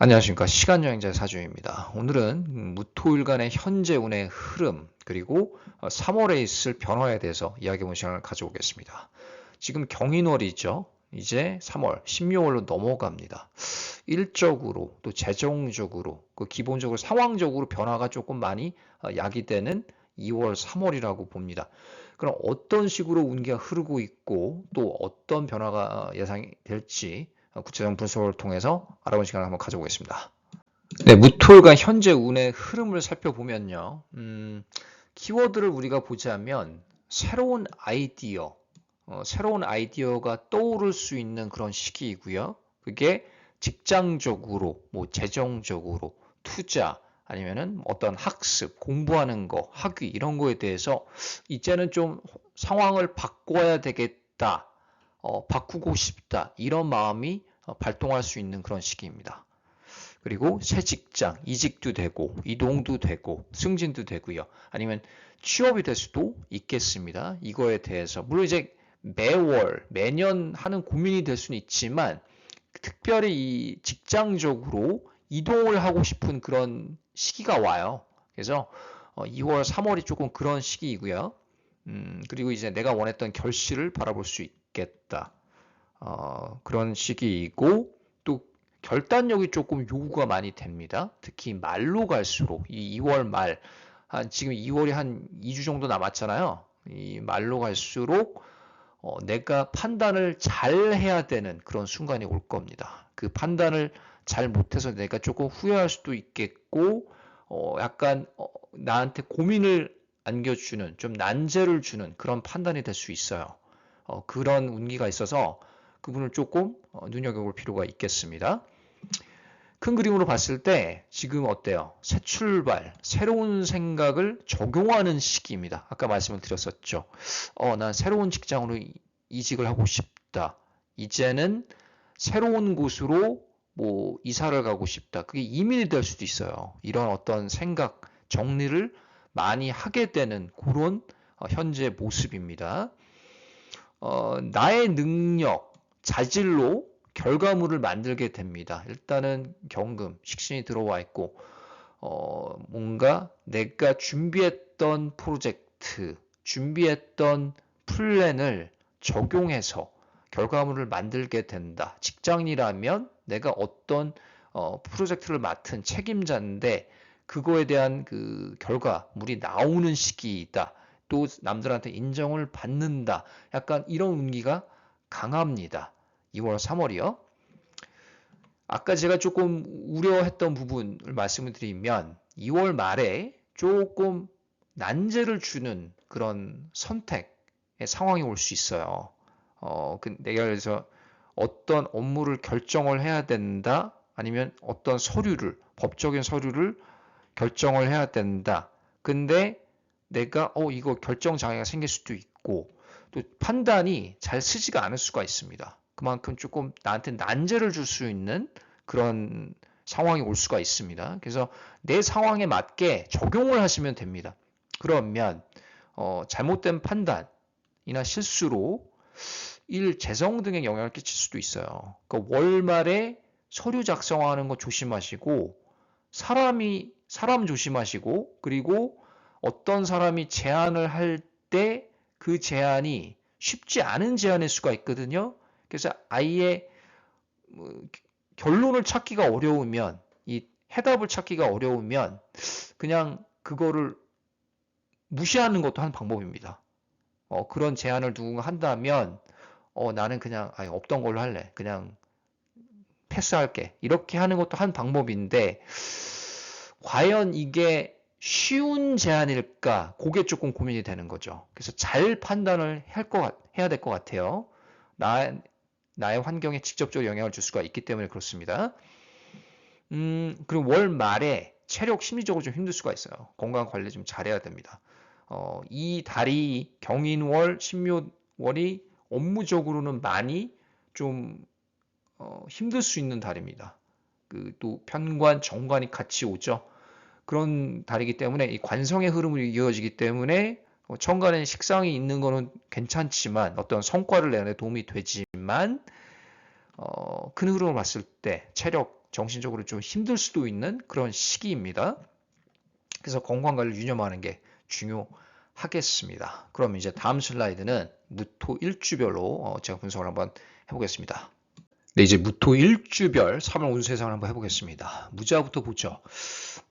안녕하십니까. 시간여행자 사주입니다. 오늘은 무토일간의 현재 운의 흐름 그리고 3월에 있을 변화에 대해서 이야기해보는 시간을 가져오겠습니다. 지금 경인월이죠. 이제 3월, 신묘월로 넘어갑니다. 일적으로 또 재정적으로 기본적으로 상황적으로 변화가 조금 많이 야기되는 2월, 3월이라고 봅니다. 그럼 어떤 식으로 운기가 흐르고 있고 또 어떤 변화가 예상이 될지 구체적인 분석을 통해서 알아보는 시간을 한번 가져보겠습니다. 네, 무토일간 현재 운의 흐름을 살펴보면요. 키워드를 우리가 보자면 새로운 아이디어가 떠오를 수 있는 그런 시기이고요. 그게 직장적으로, 재정적으로, 투자, 아니면은 어떤 학습, 공부하는 거, 학위 이런 거에 대해서 이제는 좀 상황을 바꿔야 되겠다. 바꾸고 싶다. 이런 마음이 발동할 수 있는 그런 시기입니다. 그리고 새 직장, 이직도 되고, 이동도 되고, 승진도 되고요. 아니면 취업이 될 수도 있겠습니다. 이거에 대해서. 물론 이제 매년 하는 고민이 될 수는 있지만, 특별히 이 직장적으로 이동을 하고 싶은 그런 시기가 와요. 그래서 2월, 3월이 조금 그런 시기이고요. 그리고 이제 내가 원했던 결실을 바라볼 수 있겠다. 그런 시기이고 또 결단력이 조금 요구가 많이 됩니다. 특히 말로 갈수록 이 2월 말, 지금 2월이 한 2주 정도 남았잖아요. 이 말로 갈수록 내가 판단을 잘 해야 되는 그런 순간이 올 겁니다. 그 판단을 잘 못해서 내가 조금 후회할 수도 있겠고, 약간 나한테 고민을 안겨주는, 좀 난제를 주는 그런 판단이 될 수 있어요. 그런 운기가 있어서 그분을 조금 눈여겨볼 필요가 있겠습니다. 큰 그림으로 봤을 때 지금 어때요? 새 출발, 새로운 생각을 적용하는 시기입니다. 아까 말씀을 드렸었죠. 난 새로운 직장으로 이직을 하고 싶다. 이제는 새로운 곳으로 이사를 가고 싶다. 그게 이민이 될 수도 있어요. 이런 어떤 생각, 정리를 많이 하게 되는 그런 현재 모습입니다. 나의 능력, 자질로 결과물을 만들게 됩니다. 일단은 경금, 식신이 들어와 있고, 뭔가 내가 준비했던 프로젝트, 준비했던 플랜을 적용해서 결과물을 만들게 된다. 직장이라면 내가 어떤 프로젝트를 맡은 책임자인데 그거에 대한 그 결과물이 나오는 시기이다. 또 남들한테 인정을 받는다. 약간 이런 운기가 강합니다. 2월, 3월이요. 아까 제가 조금 우려했던 부분을 말씀을 드리면 2월 말에 조금 난제를 주는 그런 선택의 상황이 올 수 있어요. 내가 그래서 어떤 업무를 결정을 해야 된다, 아니면 어떤 법적인 서류를 결정을 해야 된다. 근데 내가 이거 결정 장애가 생길 수도 있고 또 판단이 잘 쓰지가 않을 수가 있습니다. 그만큼 조금 나한테 난제를 줄 수 있는 그런 상황이 올 수가 있습니다. 그래서 내 상황에 맞게 적용을 하시면 됩니다. 그러면 잘못된 판단이나 실수로 재정 등에 영향을 끼칠 수도 있어요. 그러니까 월말에 서류 작성하는 거 조심하시고 사람 조심하시고 그리고 어떤 사람이 제안을 할 때 그 제안이 쉽지 않은 제안일 수가 있거든요. 그래서 아예 결론을 찾기가 어려우면 이 해답을 찾기가 어려우면 그냥 그거를 무시하는 것도 한 방법입니다. 그런 제안을 누군가 한다면 나는 그냥 없던 걸로 할래. 그냥 패스할게. 이렇게 하는 것도 한 방법인데 과연 이게 쉬운 제안일까? 그게 조금 고민이 되는 거죠. 그래서 잘 판단을 해야 될 것 같아요. 나의 환경에 직접적으로 영향을 줄 수가 있기 때문에 그렇습니다. 그리고 월 말에 심리적으로 좀 힘들 수가 있어요. 건강 관리 좀 잘해야 됩니다. 이 달이 경인월, 신묘월이 업무적으로는 많이 좀 힘들 수 있는 달입니다. 또 편관, 정관이 같이 오죠. 그런 달이기 때문에 이 관성의 흐름이 이어지기 때문에 천간에 식상이 있는 거는 괜찮지만 어떤 성과를 내는 데 도움이 되지만 큰 흐름을 봤을 때 체력, 정신적으로 좀 힘들 수도 있는 그런 시기입니다. 그래서 건강관리를 유념하는 게 중요하겠습니다. 그럼 이제 다음 슬라이드는 무토 일주별로 제가 분석을 한번 해보겠습니다. 네, 이제 무토 일주별 3월 운세 예상을 한번 해보겠습니다. 무자부터 보죠.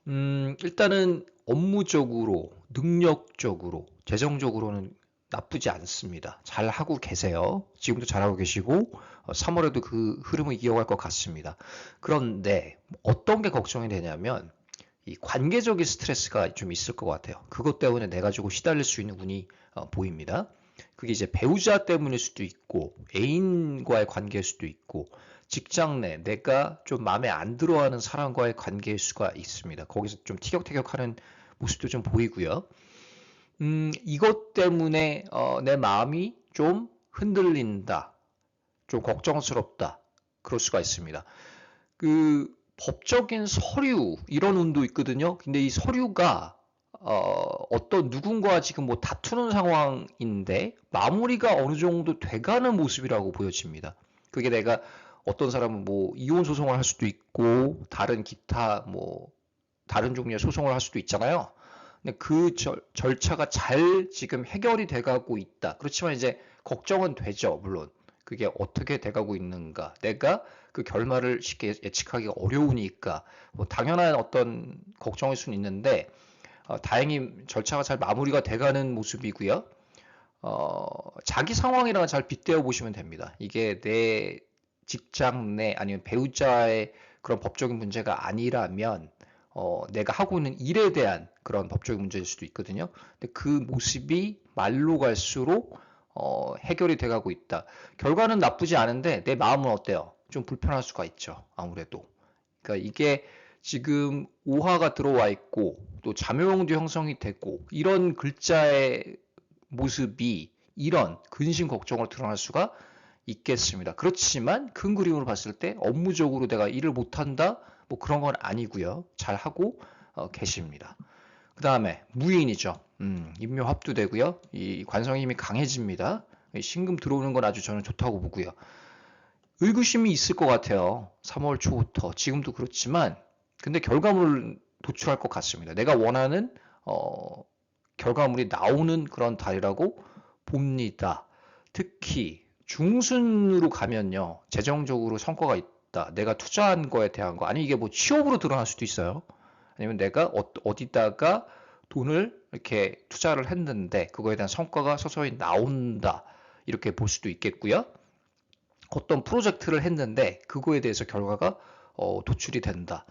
일단은 업무적으로, 능력적으로, 재정적으로는 나쁘지 않습니다. 잘 하고 계세요. 지금도 잘하고 계시고 3월에도 그 흐름을 이어갈 것 같습니다. 그런데 어떤 게 걱정이 되냐면 이 관계적인 스트레스가 좀 있을 것 같아요. 그것 때문에 내가 조금 시달릴 수 있는 운이 보입니다. 그게 이제 배우자 때문일 수도 있고 애인과의 관계일 수도 있고 직장 내 내가 좀 마음에 안 들어하는 사람과의 관계일 수가 있습니다. 거기서 좀 티격태격하는 모습도 좀 보이고요. 이것 때문에 내 마음이 좀 흔들린다, 좀 걱정스럽다, 그럴 수가 있습니다. 그 법적인 서류 이런 운도 있거든요. 근데 이 서류가 어떤 누군가와 지금 뭐 다투는 상황인데 마무리가 어느 정도 돼가는 모습이라고 보여집니다. 그게 내가 어떤 사람은 뭐 이혼 소송을 할 수도 있고 다른 기타 뭐 다른 종류의 소송을 할 수도 있잖아요. 근데 그 절차가 잘 지금 해결이 돼가고 있다. 그렇지만 이제 걱정은 되죠, 물론. 그게 어떻게 돼가고 있는가. 내가 그 결말을 쉽게 예측하기가 어려우니까 뭐 당연한 어떤 걱정일 수는 있는데 다행히 절차가 잘 마무리가 돼가는 모습이고요. 자기 상황이랑 잘 빗대어 보시면 됩니다. 이게 내 직장 내 아니면 배우자의 그런 법적인 문제가 아니라면 내가 하고 있는 일에 대한 그런 법적인 문제일 수도 있거든요. 근데 그 모습이 말로 갈수록 해결이 돼가고 있다. 결과는 나쁘지 않은데 내 마음은 어때요? 좀 불편할 수가 있죠. 아무래도. 그러니까 이게 지금 오화가 들어와 있고 또 잠요용도 형성이 되고 이런 글자의 모습이 이런 근심 걱정을 드러날 수가 있겠습니다. 그렇지만 큰 그림으로 봤을 때 업무적으로 내가 일을 못한다 뭐 그런 건 아니고요. 잘 하고 계십니다. 그 다음에 무인이죠. 인묘합두되고요. 이 관성의 힘이 강해집니다. 신금 들어오는 건 아주 저는 좋다고 보고요. 의구심이 있을 것 같아요. 3월 초부터 지금도 그렇지만 근데 결과물을 도출할 것 같습니다. 내가 원하는 결과물이 나오는 그런 달이라고 봅니다. 특히 중순으로 가면요. 재정적으로 성과가 있다. 내가 투자한 거에 대한 거. 아니 이게 뭐 취업으로 드러날 수도 있어요. 아니면 내가 어디다가 돈을 이렇게 투자를 했는데 그거에 대한 성과가 서서히 나온다. 이렇게 볼 수도 있겠고요. 어떤 프로젝트를 했는데 그거에 대해서 결과가 도출이 된다.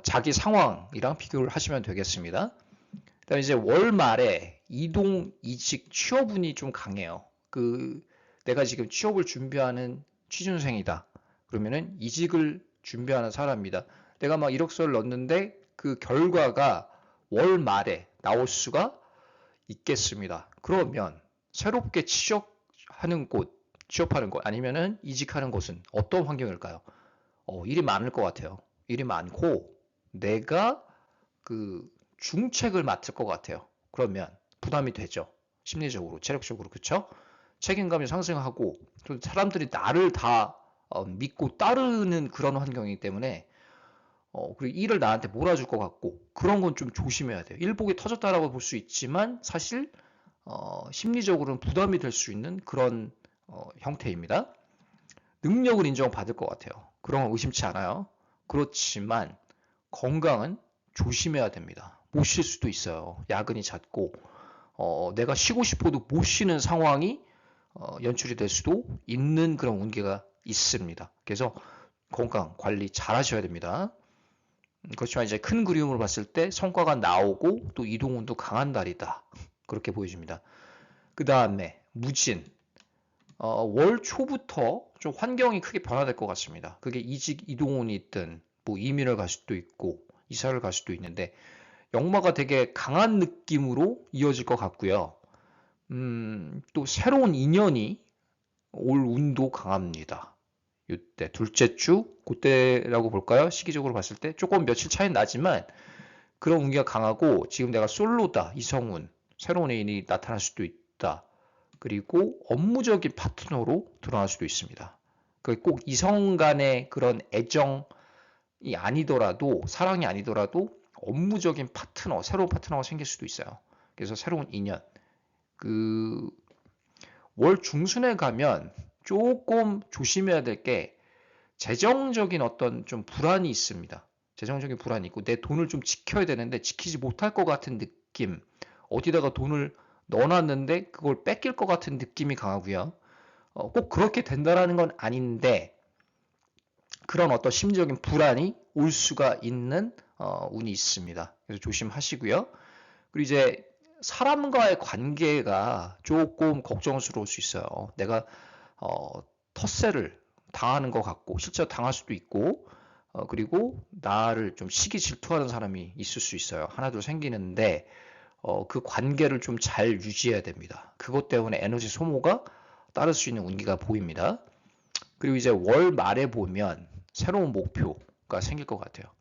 자기 상황이랑 비교를 하시면 되겠습니다. 그다음에 이제 월 말에 이동, 이직, 취업운이 좀 강해요. 내가 지금 취업을 준비하는 취준생이다. 그러면은 이직을 준비하는 사람이다. 내가 막 이력서를 넣었는데 그 결과가 월 말에 나올 수가 있겠습니다. 그러면 새롭게 취업하는 곳 아니면은 이직하는 곳은 어떤 환경일까요? 일이 많을 것 같아요. 일이 많고 내가 그 중책을 맡을 것 같아요. 그러면 부담이 되죠. 심리적으로, 체력적으로, 그쵸? 책임감이 상승하고 또 사람들이 나를 다 믿고 따르는 그런 환경이기 때문에 그리고 일을 나한테 몰아줄 것 같고 그런 건 좀 조심해야 돼요. 일복이 터졌다라고 볼 수 있지만 사실 심리적으로는 부담이 될 수 있는 그런 형태입니다. 능력을 인정받을 것 같아요. 그런 건 의심치 않아요. 그렇지만 건강은 조심해야 됩니다. 못 쉴 수도 있어요. 야근이 잦고 내가 쉬고 싶어도 못 쉬는 상황이 연출이 될 수도 있는 그런 운기가 있습니다. 그래서 건강 관리 잘 하셔야 됩니다. 그렇지만 이제 큰 그림으로 봤을 때 성과가 나오고 또 이동운도 강한 달이다. 그렇게 보여집니다. 그 다음에 무진. 월 초부터 좀 환경이 크게 변화될 것 같습니다. 그게 이직, 이동운이 있든 뭐 이민을 갈 수도 있고 이사를 갈 수도 있는데 역마가 되게 강한 느낌으로 이어질 것 같고요. 또 새로운 인연이 올 운도 강합니다. 이때 둘째 주 그때라고 볼까요? 시기적으로 봤을 때 조금 며칠 차이는 나지만 그런 운기가 강하고 지금 내가 솔로다 이성운 새로운 애인이 나타날 수도 있다. 그리고 업무적인 파트너로 드러날 수도 있습니다. 꼭 이성 간의 그런 애정 아니더라도, 사랑이 아니더라도 업무적인 파트너, 새로운 파트너가 생길 수도 있어요. 그래서 새로운 인연. 월 중순에 가면 조금 조심해야 될 게 재정적인 어떤 좀 불안이 있습니다. 재정적인 불안이 있고 내 돈을 좀 지켜야 되는데 지키지 못할 것 같은 느낌. 어디다가 돈을 넣어놨는데 그걸 뺏길 것 같은 느낌이 강하고요. 꼭 그렇게 된다라는 건 아닌데 그런 어떤 심리적인 불안이 올 수가 있는 운이 있습니다. 그래서 조심하시고요. 그리고 이제 사람과의 관계가 조금 걱정스러울 수 있어요. 내가 텃세를 당하는 것 같고 실제로 당할 수도 있고 그리고 나를 좀 시기 질투하는 사람이 있을 수 있어요. 하나둘 생기는데 그 관계를 좀 잘 유지해야 됩니다. 그것 때문에 에너지 소모가 따를 수 있는 운기가 보입니다. 그리고 이제 월 말에 보면 새로운 목표가 생길 것 같아요.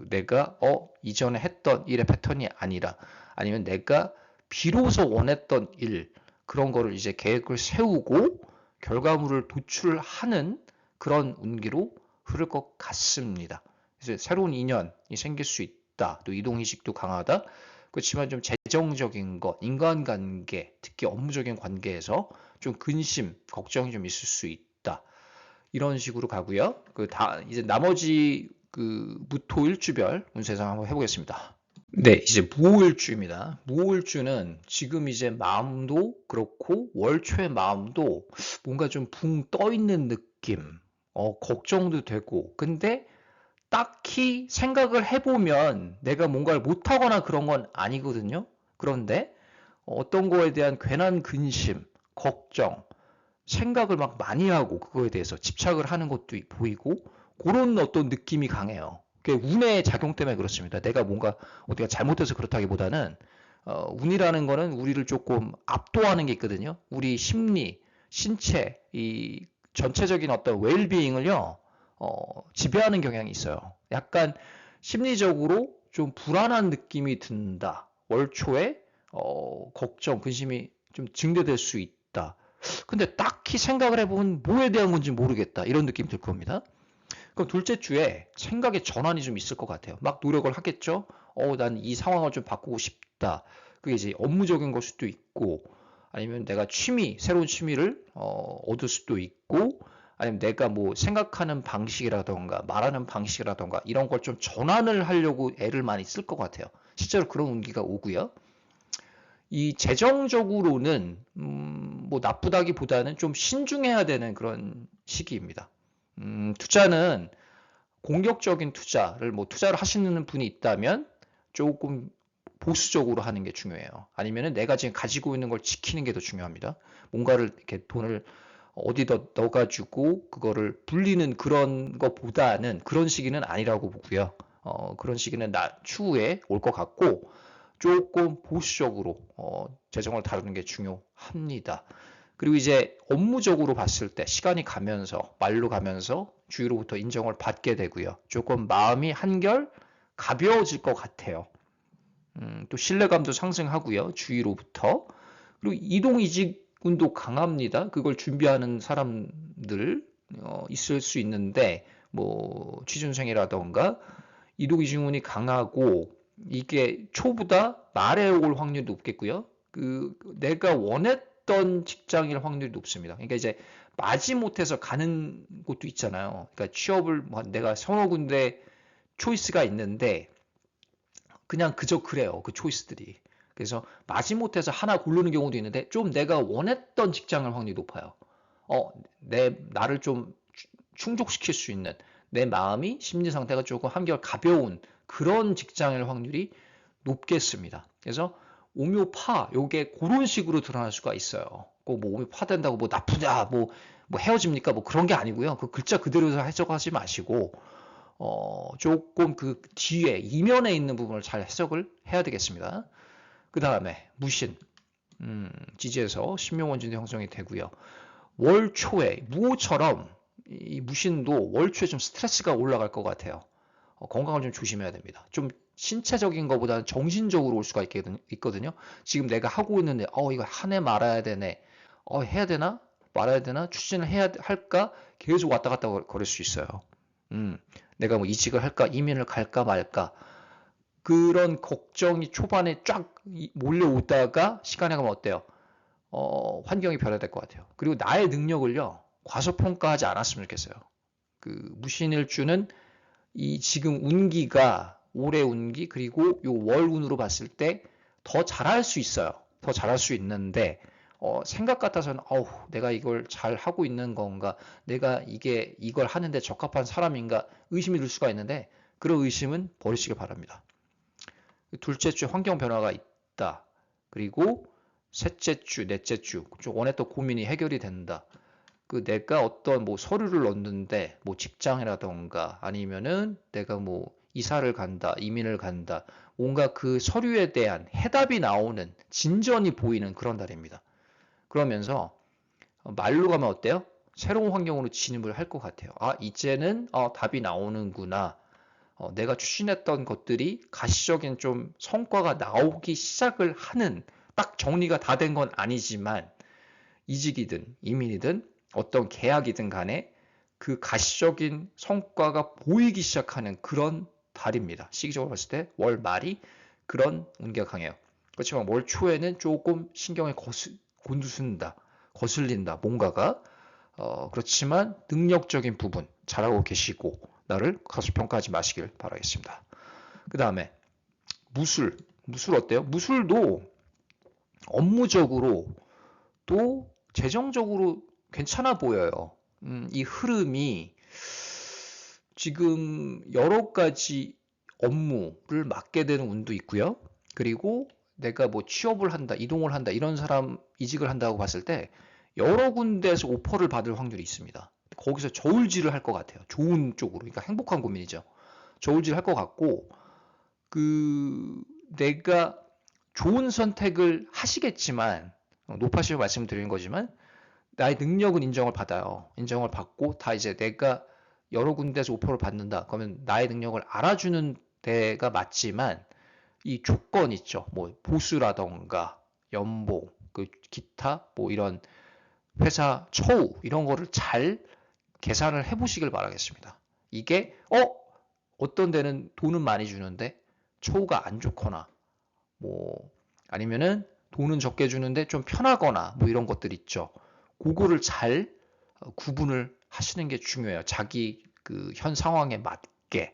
내가 이전에 했던 일의 패턴이 아니라 아니면 내가 비로소 원했던 일 그런 거를 이제 계획을 세우고 결과물을 도출하는 그런 운기로 흐를 것 같습니다. 그래서 새로운 인연이 생길 수 있다. 또 이동의식도 강하다. 그렇지만 좀 재정적인 것, 인간관계, 특히 업무적인 관계에서 좀 근심, 걱정이 좀 있을 수 있다. 이런 식으로 가고요. 이제 나머지 무토 일주별 운세상 한번 해보겠습니다. 네, 이제 무오일주입니다. 무오일주는 지금 이제 마음도 그렇고 월초의 마음도 뭔가 좀 붕 떠 있는 느낌, 걱정도 되고, 근데 딱히 생각을 해보면 내가 뭔가를 못하거나 그런 건 아니거든요. 그런데 어떤 거에 대한 괜한 근심, 걱정, 생각을 막 많이 하고 그거에 대해서 집착을 하는 것도 보이고 그런 어떤 느낌이 강해요. 그게 운의 작용 때문에 그렇습니다. 내가 뭔가 어디가 잘못돼서 그렇다기보다는 운이라는 거는 우리를 조금 압도하는 게 있거든요. 우리 심리, 신체, 이 전체적인 어떤 웰비잉을요, 지배하는 경향이 있어요. 약간 심리적으로 좀 불안한 느낌이 든다. 월초에 걱정, 근심이 좀 증대될 수 있다. 근데 딱히 생각을 해보면 뭐에 대한 건지 모르겠다. 이런 느낌 들 겁니다. 그럼 둘째 주에 생각의 전환이 좀 있을 것 같아요. 막 노력을 하겠죠? 난 이 상황을 좀 바꾸고 싶다. 그게 이제 업무적인 걸 수도 있고, 아니면 내가 새로운 취미를 얻을 수도 있고, 아니면 내가 뭐 생각하는 방식이라던가, 말하는 방식이라던가, 이런 걸 좀 전환을 하려고 애를 많이 쓸 것 같아요. 실제로 그런 운기가 오고요. 이 재정적으로는 뭐 나쁘다기보다는 좀 신중해야 되는 그런 시기입니다. 투자는 공격적인 투자를 하시는 분이 있다면 조금 보수적으로 하는 게 중요해요. 아니면은 내가 지금 가지고 있는 걸 지키는 게 더 중요합니다. 뭔가를 이렇게 돈을 어디다 넣어가지고 그거를 불리는 그런 것보다는 그런 시기는 아니라고 보고요. 그런 시기는 추후에 올 것 같고 조금 보수적으로 재정을 다루는 게 중요합니다. 그리고 이제 업무적으로 봤을 때 시간이 가면서 말로 가면서 주위로부터 인정을 받게 되고요. 조금 마음이 한결 가벼워질 것 같아요. 또 신뢰감도 상승하고요. 주위로부터. 그리고 이동이직 운도 강합니다. 그걸 준비하는 사람들 있을 수 있는데 뭐 취준생이라던가 이동이직 운이 강하고 이게 초보다 말에 올 확률이 높겠고요. 내가 원했던 직장일 확률이 높습니다. 그러니까 이제 마지못해서 가는 곳도 있잖아요. 그러니까 취업을 내가 서너 군데 초이스가 있는데 그냥 그저 그래요. 그 초이스들이. 그래서 마지못해서 하나 고르는 경우도 있는데 좀 내가 원했던 직장일 확률이 높아요. 나를 좀 충족시킬 수 있는 내 마음이 심리 상태가 조금 한결 가벼운 그런 직장일 확률이 높겠습니다. 그래서 오묘파 요게 그런 식으로 드러날 수가 있어요. 꼭뭐 오묘파 된다고 뭐 나쁘다 뭐 헤어집니까 뭐 그런 게 아니고요. 그 글자 그대로 해석하지 마시고 조금 그 뒤에 이면에 있는 부분을 잘 해석을 해야 되겠습니다. 그 다음에 무신 지지에서 신명원진도 형성이 되고요. 월 초에 무호처럼 이 무신도 월 초에 좀 스트레스가 올라갈 것 같아요. 건강을 좀 조심해야 됩니다. 좀 신체적인 것보다는 정신적으로 올 수가 있거든요. 지금 내가 하고 있는데 이거 한 해 말아야 되네. 해야 되나? 말아야 되나? 추진을 해야 할까? 계속 왔다 갔다 거릴 수 있어요. 내가 뭐 이직을 할까, 이민을 갈까 말까. 그런 걱정이 초반에 쫙 몰려오다가 시간에 가면 어때요? 환경이 변화될 것 같아요. 그리고 나의 능력을요, 과소평가하지 않았으면 좋겠어요. 그 무신일주는 이 지금 운기가 올해 운기 그리고 요 월운으로 봤을 때 더 잘할 수 있어요. 더 잘할 수 있는데 생각 같아서는 내가 이걸 잘 하고 있는 건가? 내가 이걸 하는데 적합한 사람인가? 의심이 들 수가 있는데 그런 의심은 버리시길 바랍니다. 둘째 주 환경 변화가 있다. 그리고 셋째 주, 넷째 주 좀 원했던 고민이 해결이 된다. 그 내가 어떤 뭐 서류를 넣는데 뭐 직장이라던가 아니면은 내가 뭐 이사를 간다, 이민을 간다. 뭔가 그 서류에 대한 해답이 나오는 진전이 보이는 그런 달입니다. 그러면서 말로 가면 어때요? 새로운 환경으로 진입을 할 것 같아요. 이제는 답이 나오는구나. 내가 추진했던 것들이 가시적인 좀 성과가 나오기 시작을 하는 딱 정리가 다 된 건 아니지만 이직이든 이민이든 어떤 계약이든 간에 그 가시적인 성과가 보이기 시작하는 그런 달입니다. 시기적으로 봤을 때 월 말이 그런 운기가 강해요. 그렇지만 월 초에는 조금 신경에 거슬린다. 뭔가가 그렇지만 능력적인 부분 잘하고 계시고 나를 과소평가하지 마시길 바라겠습니다. 그 다음에 무술 어때요? 무술도 업무적으로 또 재정적으로 괜찮아 보여요. 이 흐름이 지금 여러 가지 업무를 맡게 되는 운도 있고요. 그리고 내가 뭐 취업을 한다, 이동을 한다, 이런 사람 이직을 한다고 봤을 때 여러 군데에서 오퍼를 받을 확률이 있습니다. 거기서 저울질을 할 것 같아요. 좋은 쪽으로. 그러니까 행복한 고민이죠. 저울질 할 것 같고, 내가 좋은 선택을 하시겠지만, 높아시고 말씀드리는 거지만, 나의 능력은 인정을 받아요. 인정을 받고, 다 이제 내가 여러 군데에서 오퍼를 받는다. 그러면 나의 능력을 알아주는 데가 맞지만, 이 조건 있죠. 뭐, 보수라던가, 연봉, 기타, 뭐 이런 회사 처우, 이런 거를 잘 계산을 해보시길 바라겠습니다. 이게, 어떤 데는 돈은 많이 주는데, 처우가 안 좋거나, 뭐, 아니면은 돈은 적게 주는데 좀 편하거나, 뭐 이런 것들 있죠. 그거를 잘 구분을 하시는 게 중요해요. 자기 그 현 상황에 맞게.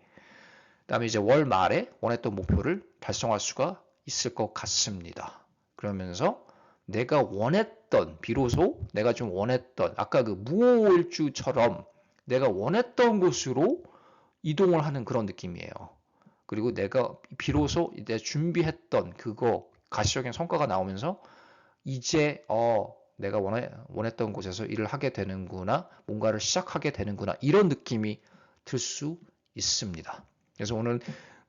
그다음에 이제 월 말에 원했던 목표를 달성할 수가 있을 것 같습니다. 그러면서 내가 원했던, 비로소 내가 좀 원했던, 아까 그 무오일주처럼 내가 원했던 곳으로 이동을 하는 그런 느낌이에요. 그리고 내가 비로소 이제 준비했던 그거 가시적인 성과가 나오면서 이제 내가 원했던 곳에서 일을 하게 되는구나, 뭔가를 시작하게 되는구나, 이런 느낌이 들 수 있습니다. 그래서 오늘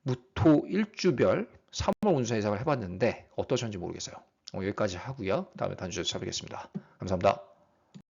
무토 일주별 3월 운세 해석을 해봤는데 어떠셨는지 모르겠어요. 여기까지 하고요. 다음에 단주에서 찾아뵙겠습니다. 감사합니다.